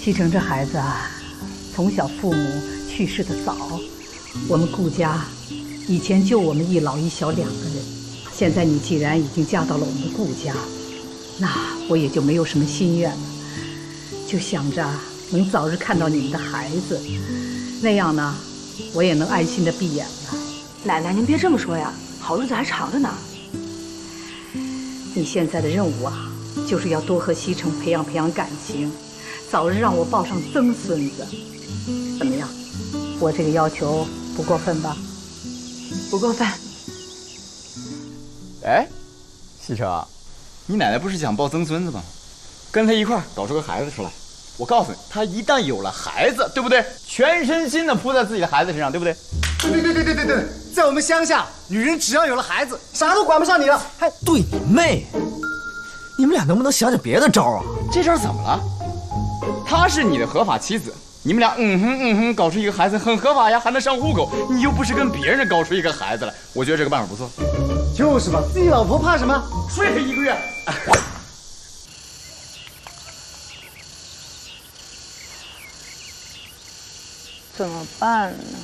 西城这孩子啊，从小父母去世的早，我们顾家以前就我们一老一小2个人，现在你既然已经嫁到了我们的顾家，那我也就没有什么心愿了，就想着能早日看到你们的孩子，那样呢，我也能安心的闭眼了。奶奶，您别这么说呀，好日子还长着呢。你现在的任务啊，就是要多和西城培养感情，早日让我抱上曾孙子。怎么样？我这个要求不过分吧？不过分。哎，西城，你奶奶不是想抱曾孙子吗？跟她一块儿搞出个孩子出来。我告诉你，她一旦有了孩子，对不对？全身心的扑在自己的孩子身上，对不对？对，在我们乡下，女人只要有了孩子，啥都管不上你了。还对你妹！你们俩能不能想想别的招啊？这招怎么了？她是你的合法妻子，你们俩搞出一个孩子很合法呀，还能上户口。你又不是跟别人搞出一个孩子来，我觉得这个办法不错。就是吧，自己老婆怕什么？睡他1个月。怎么办呢？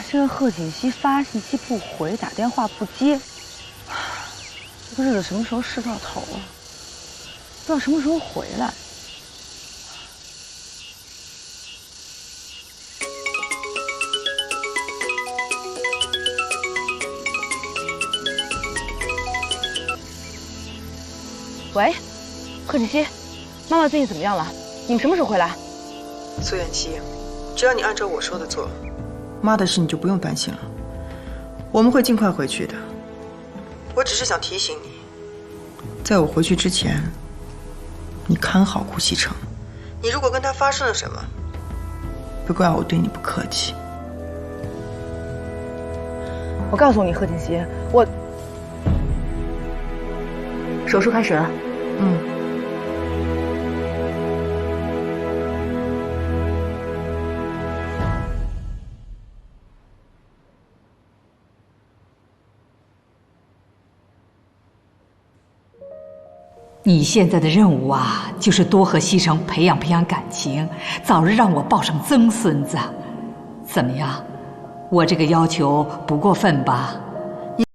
这个贺锦熙发信息不回，打电话不接，这个日子什么时候是到头啊？不知道什么时候回来。喂，贺锦熙，妈妈最近怎么样了？你们什么时候回来？苏远熙，只要你按照我说的做，妈的事你就不用担心了，我们会尽快回去的。我只是想提醒你，在我回去之前，你看好顾西城。你如果跟他发生了什么，别怪我对你不客气。我告诉你，贺锦熙，我手术开始了。你现在的任务啊，就是多和西城培养感情，早日让我抱上曾孙子。怎么样？我这个要求不过分吧？